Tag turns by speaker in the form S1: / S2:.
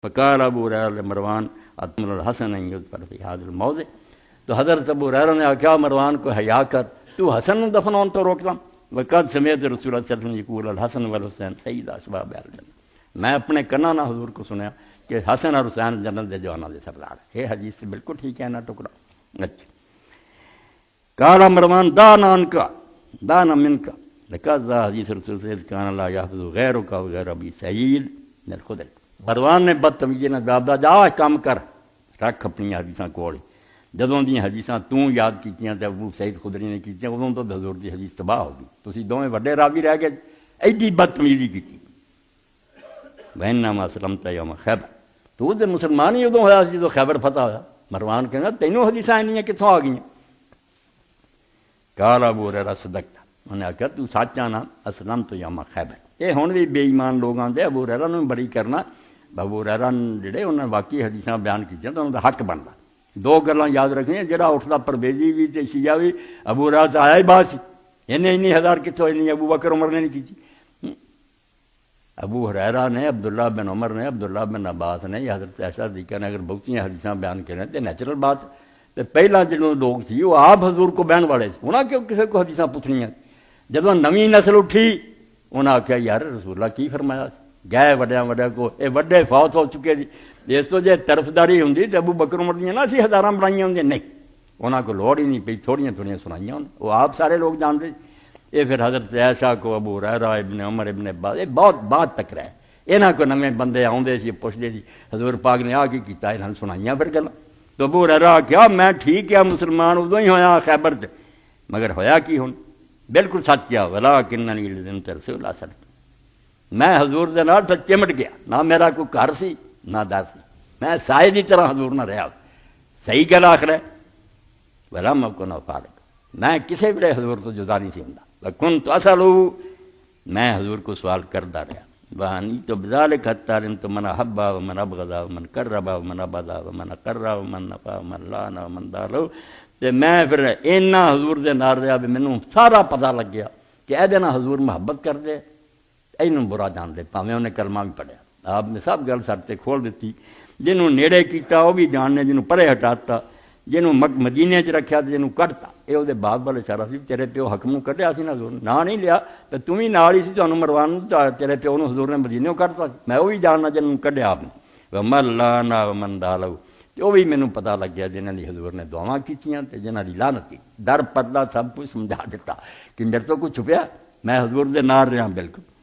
S1: فقال ابو ہریرہ مروان اتمر الحسن ان یذکر فی ھذا الموضع، تو حضرت ابو ہریرہ نے کہا مروان کو حیا کر، تو حسن دفن ہون تو روکتا، وقد سمعت رسول اللہ صلی اللہ علیہ وسلم یقول الحسن والحسین سیدا اشباب اہل الجنہ، میں اپنے کنا نہ حضور کو سنیا کہ حسن اور حسین جنت دے جواناں دے سردار ہے۔ یہ حدیث سے بالکل ٹھیک ہے نا ٹکڑا۔ اچھا قال مروان دعنا عنک دعنا منک لقد ذا حدیث رسول اللہ کان لا یحفظ غیرک وغیر ابی سعید من الخدری۔ مروان نے بدتمیزی نال جواب دا جا کام کر، رکھ اپنی حدیثاں کول، جدوں دی حدیثاں توں یاد کیتیاں تے ابو سعید خدری نے کیتیاں ادوں تو حضور دی حدیث تباہ ہو گئی، تسی دوویں وڈے راوی رہ گئے، ایڈی بدتمیزی کیتی۔ وَإِنَّمَا أَسْلَمْتَ يَوْمَ خیبر، تو تے مسلمان ہی ادوں ہویا سی جدوں خیبر فتح ہویا۔ مروان کہنا تینوں حدیثاں اینیاں کتھوں آ گئیاں؟ قال ابو ہریرہ صدقت، انہیں آخیا تو سچ آنا، اسلمت یوم خیبر۔ یہ ہن بھی بے ایمان لوگاں دے ابو ہریرہ نوں بری کرنا، ابو ہریرہ جڑے انہاں واقعی حدیثاں بیان کیتیاں تو انہاں دا حق بندا۔ دو گلاں یاد رکھنیاں، جڑا اٹھدا پرویزی بھی تے شیعہ بھی ابو ہریرہ تے آیا ہی بات سی، انی ہزار کتھوں انی ابو بکر عمر نے نہیں کیتی۔ ابو ہریرہ نے، عبداللہ بن عمر نے، عبداللہ بن عباس نے، یا حضرت عائشہ صدیقہ نے اگر بہتیاں حدیثاں بیان کریں تو نیچرل بات، تے پہلا جنہوں لوگ سی وہ آپ حضور کو بہن والے سی، انہاں کیوں کسی کو حدیثاں پوچھنیاں؟ جدوں نویں نسل اٹھی انہاں آخیا یار رسول اللہ کی فرمایا گئے وڈیاں وڈیا کو، یہ وڈے فوت ہو چکے جی، اس تو جے طرفداری ہوندی تے ابو بکر عمر دیاں نہ سی ہزاراں بنائیاں ہوندیاں، نہیں انہاں کو لوڑ ہی نہیں پئی، تھوڑیاں تھوڑیاں سنائیاں ہوندیاں، وہ آپ سارے لوگ جانتے۔ یہ پھر حضرت عائشہ کو، ابو ہریرہ، ابن عمر، ابن عباس، یہ بہت بات ٹکرا ہے، انہاں کو نویں بندے آوندے سی پوچھدے سی حضور پاک نے آ کی کیتا، انہاں سنائیاں پھر گلاں۔ تو ابو ہریرہ کیا میں ٹھیک ہے مسلمان ادوں ہی ہویا خیبر تے، مگر ہویا کی ہن؟ بالکل سچ کیا، ولکننی لزمت رسول اللہ صلی اللہ علیہ وسلم، میں حضور دے نال پھر چمٹ گیا، نہ میرا کوئی گھر سی نہ در سی، میں سائے دی طرح حضور نہ رہا۔ صحیح گل آخر ہے، ولم اکن فارغ، میں کسی ویلے حضور تو جدا نہیں سی ہوندا، وکنت اسألہ، میں حضور کو سوال کردا رہا، وانیت بذلک حتی علمت من احب ومن ابغض ومن قرب ومن ابعد ومن اقر ومن نفع ومن لعن ومن دالو، تے میں پھر اینا حضور دے نال رہا بھی مینوں سارا پتہ لگ گیا کہ اے دے نال حضور محبت کر دے، اینوں برا جان دے، پاویں انہیں کلمہ بھی پڑھیا۔ آپ نے سب گل سر تے کھول دیتی، جنوں نیڑے کیتا وہ بھی جاننے، جنوں پرے ہٹاتا، جنوں مدینے چ رکھیا تے جنوں کڈتا، اے او دے باپ والے اشارہ سی، تیرے پیو حکموں کڈیا سی نا حضور، نا نہیں لیا تے توں وی نال ہی سی، تانوں مروان تیرے پیو نوں حضور نے مدینے کڈتا، میں وہ بھی جاننا جنوں کڈیا آپ نے، ومن لعن ومن دالو، تے وہ بھی مینوں پتہ لگ گیا جنہاں دی حضور نے دعاواں کیتیاں تے جنہاں دی لعنت کی، در پردہ سب کچھ سمجھا دیتا کہ میرے تو کچھ چھپیا، میں حضور دے نال رہا بالکل۔